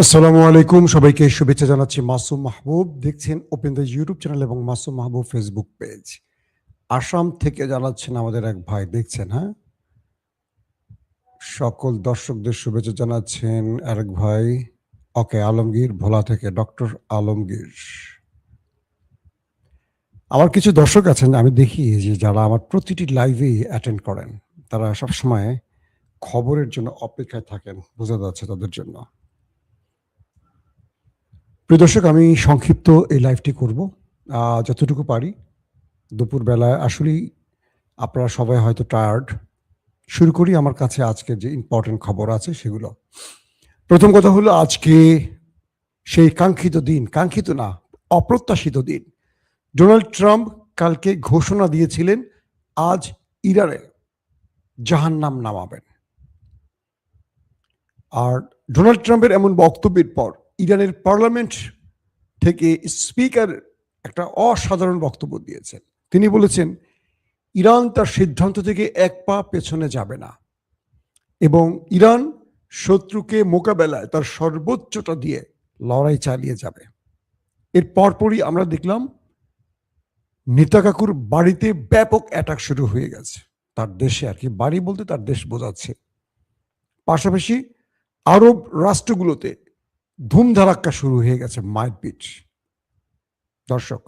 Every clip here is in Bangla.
আসসালামু আলাইকুম, সবাইকে শুভেচ্ছা জানাচ্ছি। মাসুম মাহবুব দেখছেন ওপেন দ্য ইউটিউব চ্যানেল এবং মাসুম মাহবুব ফেসবুক পেজ। আসাম থেকে জানাচ্ছেন আমাদের এক ভাই, দেখছেন, হ্যাঁ? সকল দর্শকদের শুভেচ্ছা জানাচ্ছেন আরেক ভাই। ওকে, আলমগীর ভোলা থেকে, ডক্টর আলমগীর। আমার কিছু দর্শক আছেন, আমি দেখি যে যারা আমার প্রতিটি লাইভেই অ্যাটেন্ড করেন, তারা সবসময় খবরের জন্য অপেক্ষায় থাকেন, বোঝা যাচ্ছে তাদের জন্য। প্রিয় দর্শক, আমি সংক্ষিপ্ত এই লাইভটি করব যতটুকু পারি। দুপুরবেলায় আসলেই আপনারা সবাই হয়তো টায়ার্ড। শুরু করি আমার কাছে আজকে যে ইম্পর্টেন্ট খবর আছে সেগুলো। প্রথম কথা হলো, আজকে সেই কাঙ্ক্ষিত দিন, কাঙ্ক্ষিত না, অপ্রত্যাশিত দিন। ডোনাল্ড ট্রাম্প কালকে ঘোষণা দিয়েছিলেন আজ ইরানে জাহান্নাম নামাবেন। আর ডোনাল্ড ট্রাম্পের এমন বক্তব্যের পর ইরানের পার্লামেন্ট থেকে স্পিকার একটা অসাধারণ বক্তব্য দিয়েছেন। তিনি বলেছেন, ইরান তার সিদ্ধান্ত থেকে এক পা পেছনে যাবে না এবং ইরান শত্রুকে মোকাবেলায় তার সর্বোচ্চটা দিয়ে লড়াই চালিয়ে যাবে। এর পরপরই আমরা দেখলাম নেতা কাকুর বাড়িতে ব্যাপক অ্যাটাক শুরু হয়ে গেছে, তার দেশে আর কি, বাড়ি বলতে তার দেশ বোঝাচ্ছে। পাশাপাশি আরব রাষ্ট্রগুলোতে ধুমধারাক্কা শুরু হয়ে গেছে, মারপিট। দর্শক,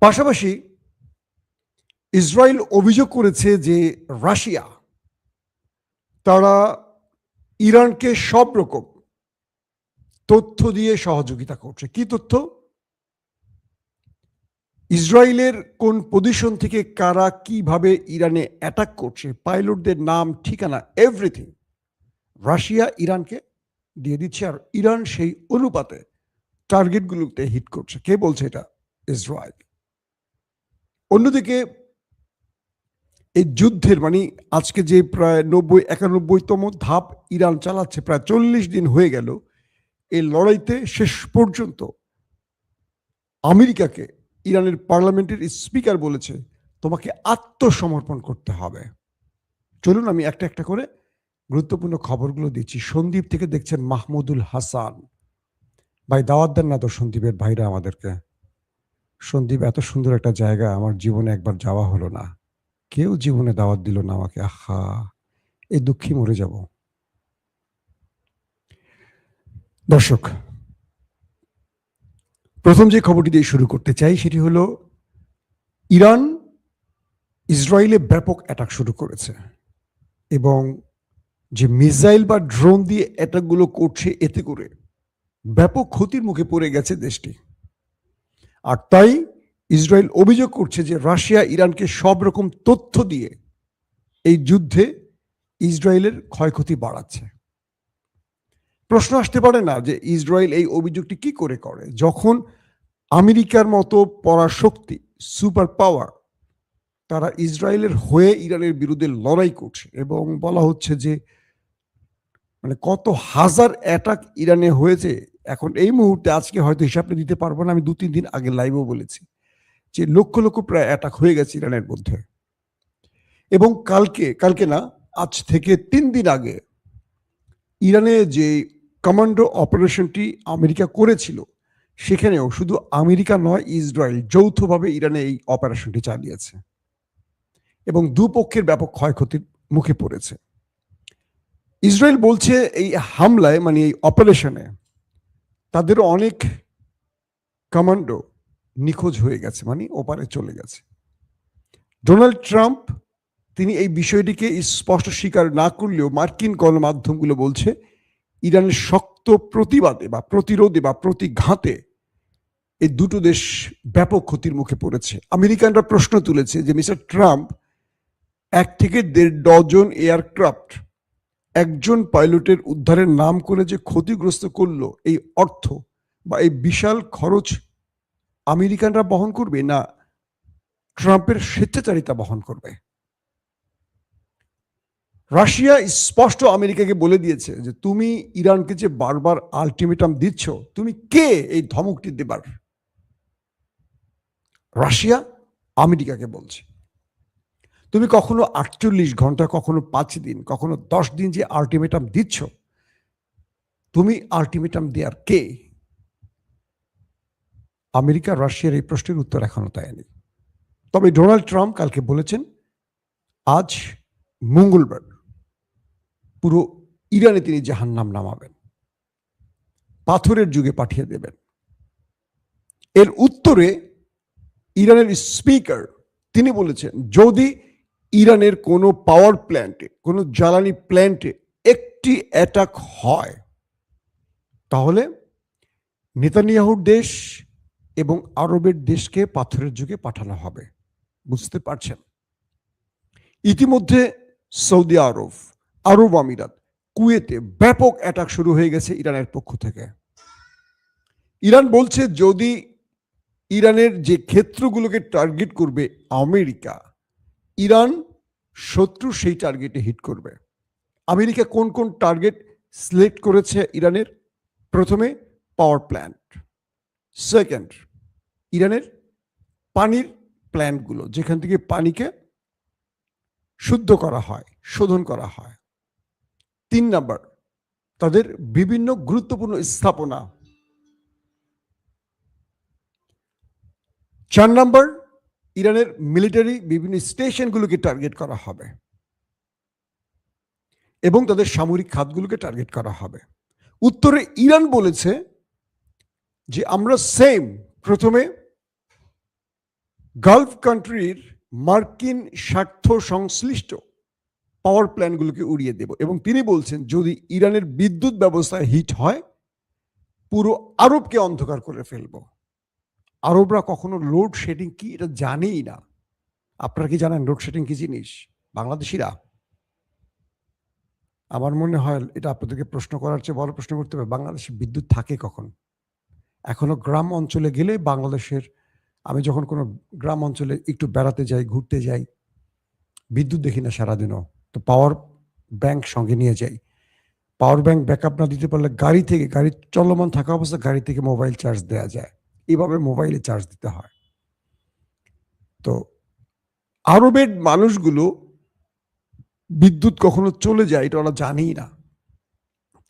পাশাপাশি ইসরায়েল অভিযোগ করেছে যে রাশিয়া তারা ইরানকে সব রকম তথ্য দিয়ে সহযোগিতা করছে। কি তথ্য? ইসরায়েলের কোন পজিশন থেকে কারা কিভাবে ইরানে অ্যাটাক করছে, পাইলটদের নাম, ঠিকানা, এভরিথিং রাশিয়া ইরানকে দিয়ে দিচ্ছে, আর ইরান সেই অনুপাতে টার্গেটগুলোতে হিট করছে। কে বলছে এটা? ইসরায়েল। অন্যদিকে এই যুদ্ধের মানে আজকে যে প্রায় 90-91তম ধাপ ইরান চালাচ্ছে, প্রায় 40 দিন হয়ে গেল। এই লড়াইতে শেষ পর্যন্ত আমেরিকাকে ইরানের পার্লামেন্টের স্পিকার বলেছে, তোমাকে আত্মসমর্পণ করতে হবে। চলুন আমি একটা একটা করে গুরুত্বপূর্ণ খবরগুলো দিচ্ছি। সন্দীপ থেকে দেখছেন মাহমুদুল হাসান ভাই, দাওয়াত দেন না তো সন্দীপের ভাইরা আমাদেরকে। সন্দীপ এত সুন্দর একটা জায়গা, আমার জীবনে একবার যাওয়া হলো না, কেউ জীবনে দাওয়াত দিল না আমাকে। আহা, এই দুঃখী মরে যাব। দর্শক, প্রথম যে খবরটি দিয়ে শুরু করতে চাই সেটি হলো, ইরান ইসরায়েলে ব্যাপক অ্যাটাক শুরু করেছে এবং যে মিসাইল বা ড্রোন দিয়ে অ্যাটাকগুলো করছে, এতে করে ব্যাপক ক্ষতির মুখে পড়ে গেছে দেশটি। আর তাই ইসরায়েল অভিযোগ করছে যে রাশিয়া ইরানকে সব রকম তথ্য দিয়ে এই যুদ্ধে ইসরায়েলের ক্ষয়ক্ষতি বাড়াচ্ছে। প্রশ্ন আসতে পারে না যে ইসরায়েল এই অভিযোগটি কি করে করে, যখন আমেরিকার মতো পরাশক্তি, সুপার পাওয়ার, তারা ইসরায়েলের হয়ে ইরানের বিরুদ্ধে লড়াই করছে এবং বলা হচ্ছে যে মানে কত হাজার অ্যাটাক ইরানে হয়েছে। এখন এই মুহূর্তে আজকে হয়তো হিসাবটা দিতে পারবো না, আমি 2-3 দিন আগে লাইভও বলেছি যে লক্ষ লক্ষ প্রায় অ্যাটাক হয়ে গেছে ইরানের মধ্যে। এবং কালকে না, আজ থেকে 3 দিন আগে ইরানে যে কমান্ডো অপারেশনটি আমেরিকা করেছিল, সেখানেও শুধু আমেরিকা নয়, ইসরায়েল যৌথভাবে ইরানে এই অপারেশনটি চালিয়েছে এবং দুপক্ষের ব্যাপক ক্ষয়ক্ষতির মুখে পড়েছে। ইসরায়েল বলছে এই হামলায় মানে এই অপারেশনে তাদের অনেক কমান্ডো নিখোঁজ হয়ে গেছে, মানে ওপারে চলে গেছে। ডোনাল্ড ট্রাম্প তিনি এই বিষয়টিকে স্পষ্ট স্বীকার না করলেও মার্কিন গণমাধ্যমগুলো বলছে ইরানের শক্ত প্রতিবাদে বা প্রতিরোধে বা প্রতিঘাতে এই দুটো দেশ ব্যাপক ক্ষতির মুখে পড়েছে। আমেরিকানরা প্রশ্ন তুলেছে যে মিস্টার ট্রাম্প 1 থেকে 1.5 ডজন এয়ারক্রাফট একজন পাইলটের উদ্ধারের নাম করে যে ক্ষতিগ্রস্ত করলো, এই অর্থ বা এই বিশাল খরচ আমেরিকানরা বহন করবে না ট্রাম্পের স্বেচ্ছাচারিতা বহন করবে? রাশিয়া স্পষ্ট আমেরিকাকে বলে দিয়েছে যে তুমি ইরানকে যে বারবার আলটিমেটাম দিচ্ছ, তুমি কে এই ধমকটি দেবার? রাশিয়া আমেরিকাকে বলছে, তুমি কখনো 48 ঘন্টা, কখনো 5 দিন, কখনো 10 দিন যে আলটিমেটাম দিচ্ছ, তুমি আলটিমেটাম দেয়ার কে? আমেরিকা রাশিয়ার এই প্রশ্নের উত্তর এখনো দেয়নি। তবে ডোনাল্ড ট্রাম্প কালকে বলেছেন আজ মঙ্গলবার পুরো ইরানে তিনি জাহান্নাম নামাবেন, পাথরের যুগে পাঠিয়ে দেবেন। এর উত্তরে ইরানের স্পিকার তিনি বলেছেন যদি ইরানের কোনো পাওয়ার প্ল্যান্টে, কোনো জ্বালানি প্ল্যান্টে একটি অ্যাটাক হয় তাহলে নেতানিয়াহুর দেশ এবং আরবের দেশকে পাথরের যুগে পাঠানো হবে। বুঝতে পারছেন? ইতিমধ্যে সৌদি আরব, আরব আমিরাত, কুয়েতে ব্যাপক অ্যাটাক শুরু হয়ে গেছে ইরানের পক্ষ থেকে। ইরান বলছে যদি ইরানের যে ক্ষেত্রগুলোকে টার্গেট করবে আমেরিকা, ইরান শত্রু সেই টার্গেটে হিট করবে। আমেরিকা কোন কোন টার্গেট সিলেক্ট করেছে ইরানের? প্রথমে পাওয়ার প্ল্যান্ট, সেকেন্ড ইরানের পানির প্ল্যান্টগুলো যেখান থেকে পানিকে শুদ্ধ করা হয়, শোধন করা হয়। 3 নাম্বার তাদের বিভিন্ন গুরুত্বপূর্ণ স্থাপনা। 4 নাম্বার ইরানের মিলিটারি বিভিন্ন স্টেশনগুলোকে টার্গেট করা হবে এবং তাদের সামরিক খাতগুলোকে টার্গেট করা হবে। উত্তরে ইরান বলেছে যে আমরা সেম প্রথমে গালফ কান্ট্রির মার্কিন স্বার্থ সংশ্লিষ্ট পাওয়ার প্ল্যান্টগুলোকে উড়িয়ে দেব এবং তিনি বলছেন যদি ইরানের বিদ্যুৎ ব্যবস্থায় হিট হয় পুরো আরবকে অন্ধকার করে ফেলব। আরবরা কখনো লোডশেডিং কি এটা জানেই না। আপনারা কি জানেন লোডশেডিং কি জিনিস? বাংলাদেশিরা? আমার মনে হয় এটা আপনাদেরকে প্রশ্ন করার চেয়ে বড় প্রশ্ন করতে হবে, বাংলাদেশে বিদ্যুৎ থাকে কখন? এখনো গ্রাম অঞ্চলে গেলে বাংলাদেশের, আমি যখন কোনো গ্রাম অঞ্চলে একটু বেড়াতে যাই, ঘুরতে যাই, বিদ্যুৎ দেখি না সারাদিনও। তো পাওয়ার ব্যাংক সঙ্গে নিয়ে যাই। পাওয়ার ব্যাংক ব্যাকআপ না দিতে পারলে গাড়ি চলমান থাকা অবস্থা গাড়ি থেকে মোবাইল চার্জ দেওয়া যায়। এইভাবে মোবাইলে চার্জ দিতে হয়। তো আরবের মানুষগুলো বিদ্যুৎ কখনো চলে যায় এটা ওরা জানেই না।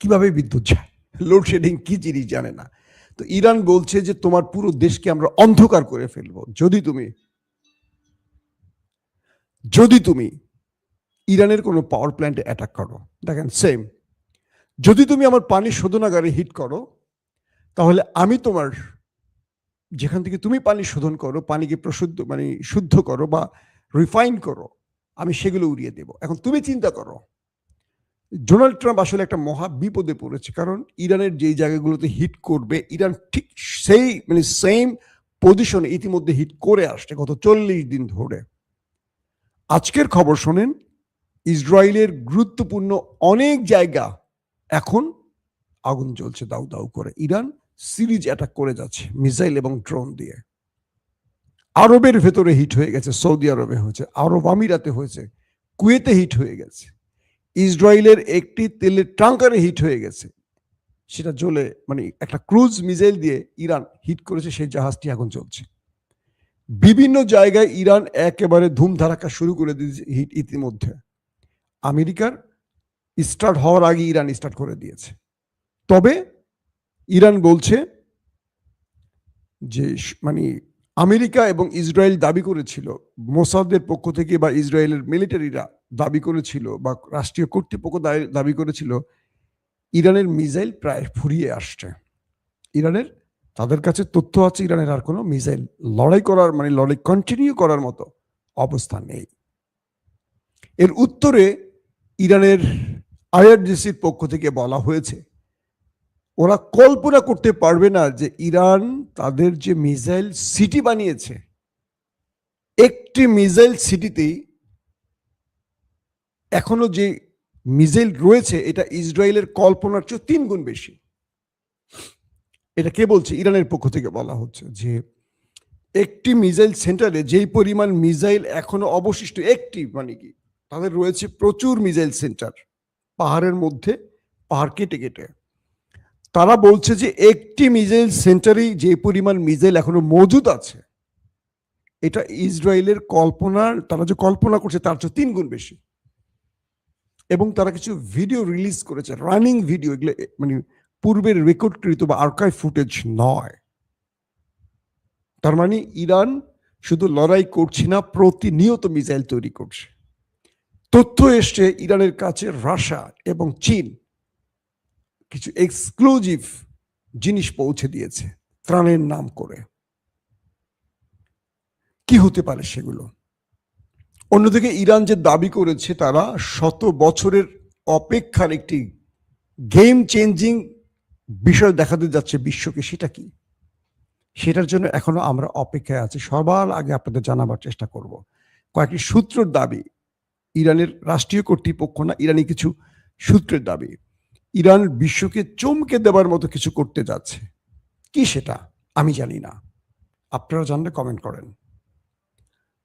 কিভাবে বিদ্যুৎ যায়, লোডশেডিং কি জিনিস জানে না। তো ইরান বলছে যে তোমার পুরো দেশকে আমরা অন্ধকার করে ফেলবো যদি তুমি ইরানের কোনো পাওয়ার প্ল্যান্টে অ্যাটাক করো। দেখেন সেম, যদি তুমি আমার পানি শোধনাগারে হিট করো তাহলে আমি তোমার যেখান থেকে তুমি পানি শোধন করো, পানিকে শুদ্ধ করো বা রিফাইন করো, আমি সেগুলো উড়িয়ে দেব। এখন তুমি চিন্তা করো ডোনাল্ড ট্রাম্প আসলে একটা মহা বিপদে পড়েছে, কারণ ইরানের যেই জায়গাগুলোতে হিট করবে ইরান ঠিক সেই সেম পজিশনে ইতিমধ্যে হিট করে আসছে গত 40 দিন ধরে। আজকের খবর শোনেন, ইসরায়েলের গুরুত্বপূর্ণ অনেক জায়গা এখন আগুন জ্বলছে দাউ দাউ করে। ইরান সিরিজ অ্যাটাক করে যাচ্ছে মিসাইল এবং ড্রোন দিয়ে। আরবের ভেতরে হিট হয়ে গেছে, সৌদি আরবে হয়েছে, আরব আমিরাতে হয়েছে, কুয়েতে হিট হয়ে গেছে, ইসরায়েলের একটি তেলের ট্যাঙ্কারে হিট হয়ে গেছে, সেটা জ্বলে একটা ক্রুজ মিসাইল দিয়ে ইরান হিট করেছে, সেই জাহাজটি এখন চলছে। বিভিন্ন জায়গায় ইরান একেবারে ধুমধারাক্কা শুরু করে দিয়েছে হিট ইতিমধ্যে। আমেরিকার স্টার্ট হওয়ার আগে ইরান স্টার্ট করে দিয়েছে। তবে ইরান বলছে যে আমেরিকা এবং ইসরায়েল দাবি করেছিল, মোসাদের পক্ষ থেকে বা ইসরায়েলের মিলিটারিরা দাবি করেছিল বা রাষ্ট্রীয় কর্তৃপক্ষ দাবি করেছিল ইরানের মিসাইল প্রায় ফুরিয়ে আসছে। তাদের কাছে তথ্য আছে ইরানের আর কোনো মিসাইল লড়াই কন্টিনিউ করার মতো অবস্থা নেই। এর উত্তরে ইরানের আইআরজিসির পক্ষ থেকে বলা হয়েছে ওরা কল্পনা করতে পারবে না যে ইরান তাদের যে মিসাইল সিটি বানিয়েছে, একটি মিসাইল সিটিতেই এখনো যে মিসাইল রয়েছে এটা ইসরায়েলের কল্পনার চেয়ে 3 গুণ বেশি। এটা কে বলছে? ইরানের পক্ষ থেকে বলা হচ্ছে যে একটি মিসাইল সেন্টারে যেই পরিমাণ মিসাইল এখনো অবশিষ্ট, একটি তাদের রয়েছে প্রচুর মিসাইল সেন্টার পাহাড়ের মধ্যে, পাহাড় কেটে কেটে। তারা বলছে যে একটি মিসাইল সেন্টারেই যে পরিমাণ মিসাইল এখনো মজুদ আছে এটা ইসরায়েলের তারা যে কল্পনা করছে তার চেয়ে 3 গুণ বেশি। এবং তারা কিছু ভিডিও রিলিজ করেছে, রানিং ভিডিও, এগুলো পূর্বের রেকর্ডকৃত বা আর্কাইভ ফুটেজ নয়। তার মানে ইরান শুধু লড়াই করছে না, প্রতিনিয়ত মিসাইল তৈরি করছে। তথ্য এসছে ইরানের কাছে রাশিয়া এবং চীন কিছু এক্সক্লুসিভ জিনিস পৌঁছে দিয়েছে ত্রাণের নাম করে। কি হতে পারে সেগুলো? অন্যদিকে ইরান যে দাবি করেছে তারা 100 বছরের অপেক্ষার একটি গেম চেঞ্জিং বিষয় দেখাতে যাচ্ছে বিশ্বকে, সেটা কি? সেটার জন্য এখনো আমরা অপেক্ষায় আছি। সবার আগে আপনাদের জানাবার চেষ্টা করব। কয়েকটি সূত্রের দাবি, ইরানের রাষ্ট্রীয় কর্তৃপক্ষ না, ইরানি কিছু সূত্রের দাবি, ইরান বিশ্বকে চমকে দেবার মতো কিছু করতে যাচ্ছে। কি সেটা আমি জানি না, আপনারা জানলে কমেন্ট করেন।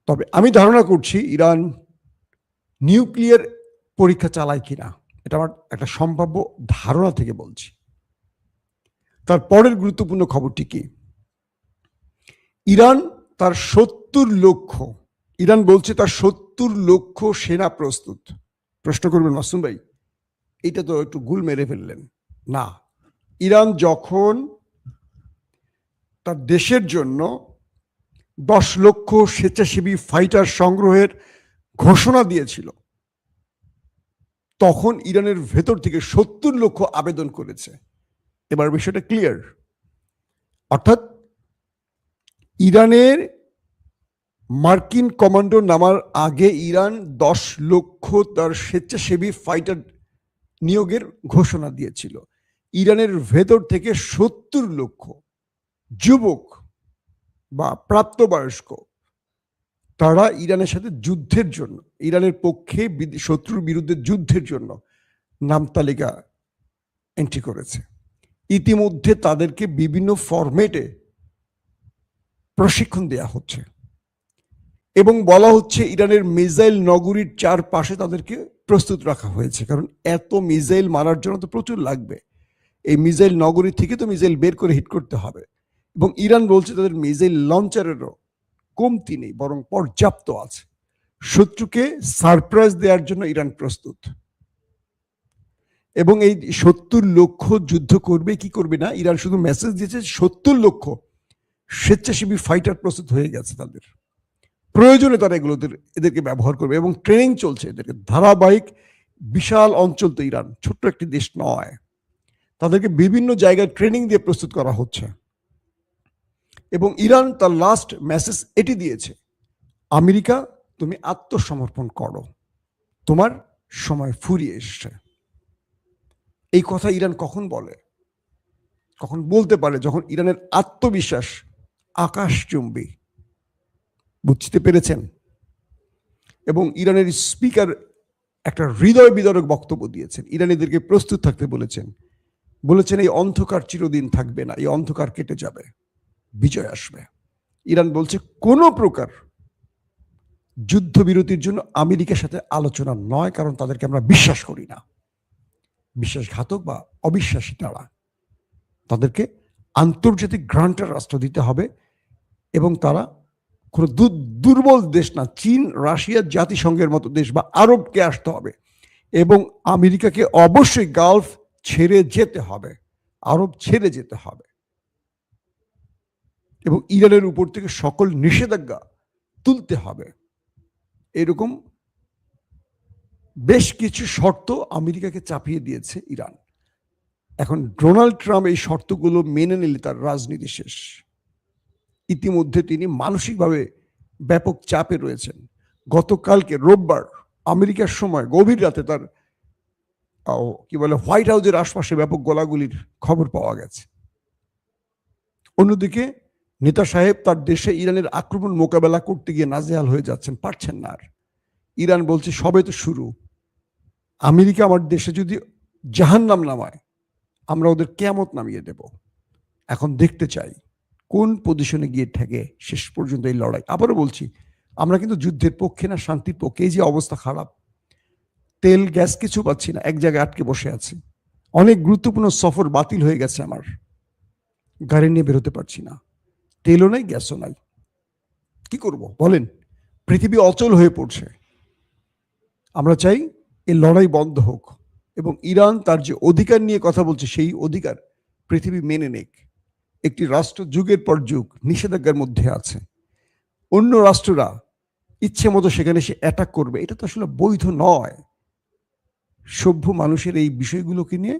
তবে আমি ধারণা করছি ইরান নিউক্লিয়ার পরীক্ষা চালায় কিনা, এটা আমার একটা সম্ভাব্য ধারণা থেকে বলছি। তার পরের গুরুত্বপূর্ণ খবরটি কি? ইরান তার 70 লক্ষ, ইরান বলছে তার 70 লক্ষ সেনা প্রস্তুত। প্রশ্ন করবেন মাসুম ভাই, এটা তো একটু গুল মেরে ফেললেন। না, ইরান যখন তার দেশের জন্য 10 লক্ষ স্বেচ্ছাসেবী ফাইটার সংগ্রহের ঘোষণা দিয়েছিল, তখন ইরানের ভেতর থেকে 70 লক্ষ আবেদন করেছে। এবার বিষয়টা ক্লিয়ার। অর্থাৎ ইরানের মার্কিন কমান্ডো নামার আগে ইরান 10 লক্ষ তার স্বেচ্ছাসেবী ফাইটার নিয়োগের ঘোষণা দিয়েছিল। ইরানের ভেতর থেকে 70 লক্ষ যুবক বা প্রাপ্তবয়স্ক তারা ইরানের সাথে যুদ্ধের জন্য, ইরানের পক্ষে শত্রুর বিরুদ্ধে যুদ্ধের জন্য নাম তালিকা এন্ট্রি করেছে। ইতিমধ্যে তাদেরকে বিভিন্ন ফরম্যাটে প্রশিক্ষণ দেয়া হচ্ছে এবং বলা হচ্ছে ইরানের মিসাইল নগরীর চারপাশে তাদেরকে প্রস্তুত রাখা হয়েছে, কারণ এত মিসাইল মারার জন্য তো প্রচুর লাগবে। এই মিসাইল নগরী থেকে তো মিসাইল বের করে হিট করতে হবে, এবং ইরান বলছে তাদের মিসাইল লঞ্চারেরও কমতি নেই, বরং পর্যাপ্ত আছে। শত্রুকে সারপ্রাইজ দেওয়ার জন্য ইরান প্রস্তুত। এবং এই 70 লক্ষ যুদ্ধ করবে কি করবে না, ইরান শুধু মেসেজ দিয়েছে 70 লক্ষ স্বেচ্ছাসেবী ফাইটার প্রস্তুত হয়ে গেছে তাদের, প্রয়োজনে তারা এদেরকে ব্যবহার করবে এবং ট্রেনিং চলছে এদেরকে ধারাবাহিক। বিশাল অঞ্চল তো ইরান, ছোট্ট একটি দেশ নয়, তাদেরকে বিভিন্ন জায়গায় ট্রেনিং দিয়ে প্রস্তুত করা হচ্ছে। এবং ইরান তার লাস্ট মেসেজ এটি দিয়েছে, আমেরিকা তুমি আত্মসমর্পণ করো, তোমার সময় ফুরিয়ে এসছে। এই কথা ইরান কখন বলে, কখন বলতে পারে? যখন ইরানের আত্মবিশ্বাস আকাশচুম্বী। বুঝতে পেরেছেন? এবং ইরানের স্পিকার একটা হৃদয় বিদারক বক্তব্য দিয়েছেন, ইরানিদেরকে প্রস্তুত থাকতে বলেছেন এই অন্ধকার চিরদিন থাকবে না, এই অন্ধকার কেটে যাবে, বিজয় আসবে। ইরান বলছে কোনো প্রকার যুদ্ধবিরতির জন্য আমেরিকার সাথে আলোচনা নয়, কারণ তাদেরকে আমরা বিশ্বাস করি না। বিশ্বাসঘাতক বা অবিশ্বাসী তারা, তাদেরকে আন্তর্জাতিক গ্রান্টার রাষ্ট্র দিতে হবে এবং তারা কোনো দুর্বল দেশ না। চীন, রাশিয়া, জাতিসংঘের মতো দেশ বা আরবকে আসতে হবে এবং আমেরিকাকে অবশ্যই গালফ ছেড়ে যেতে হবে, আরব ছেড়ে যেতে হবে এবং ইরানের উপর থেকে সকল নিষেধাজ্ঞা তুলতে হবে। এরকম বেশ কিছু শর্ত আমেরিকাকে চাপিয়ে দিয়েছে ইরান। এখন ডোনাল্ড ট্রাম্প এই শর্তগুলো মেনে নিলে তার রাজনীতি শেষ। ইতিমধ্যে তিনি মানসিকভাবে ব্যাপক চাপে রয়েছেন। গতকালকে রোববার আমেরিকার সময় গভীর রাতে তার হোয়াইট হাউসের আশপাশে ব্যাপক গোলাগুলির খবর পাওয়া গেছে। অন্যদিকে নেতা সাহেব তার দেশে ইরানের আক্রমণ মোকাবেলা করতে গিয়ে নাজেহাল হয়ে যাচ্ছেন, পারছেন না আর। ইরান বলছে সবে তো শুরু, আমেরিকা আমার দেশে যদি জাহান্নাম নামায় আমরা ওদের কিয়ামত নামিয়ে দেব। এখন দেখতে চাই কোন পজিশনে গিয়ে ঠেকে শেষ পর্যন্ত এই লড়াই। আবারও বলছি, আমরা কিন্তু যুদ্ধের পক্ষে না, শান্তির পক্ষে। এই যে অবস্থা খারাপ, তেল গ্যাস কিছু পাচ্ছি না, এক জায়গায় আটকে বসে আছি। অনেক গুরুত্বপূর্ণ সফর বাতিল হয়ে গেছে আমার, গাড়ি নিয়ে বেরোতে পারছি না, তেলও নাই, গ্যাসও নাই। কি করব বলেন? পৃথিবী অচল হয়ে পড়ছে। আমরা চাই এই লড়াই বন্ধ হোক। এবং ইরান তার যে অধিকার নিয়ে কথা বলছে সেই অধিকার পৃথিবী মেনে নেক। একটি রাষ্ট্র যুগের পর যুগ নিষেধাজ্ঞার মধ্যে আছে, অন্য রাষ্ট্ররা ইচ্ছে মতো সেখানে সে অ্যাটাক করবে, এটা তো আসলে বৈধ নয়। সভ্য মানুষের এই বিষয়গুলোকে নিয়ে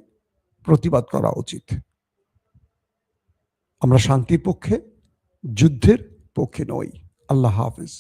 প্রতিবাদ করা উচিত। আমরা শান্তির পক্ষে, যুদ্ধের পক্ষে নই। আল্লাহ হাফেজ।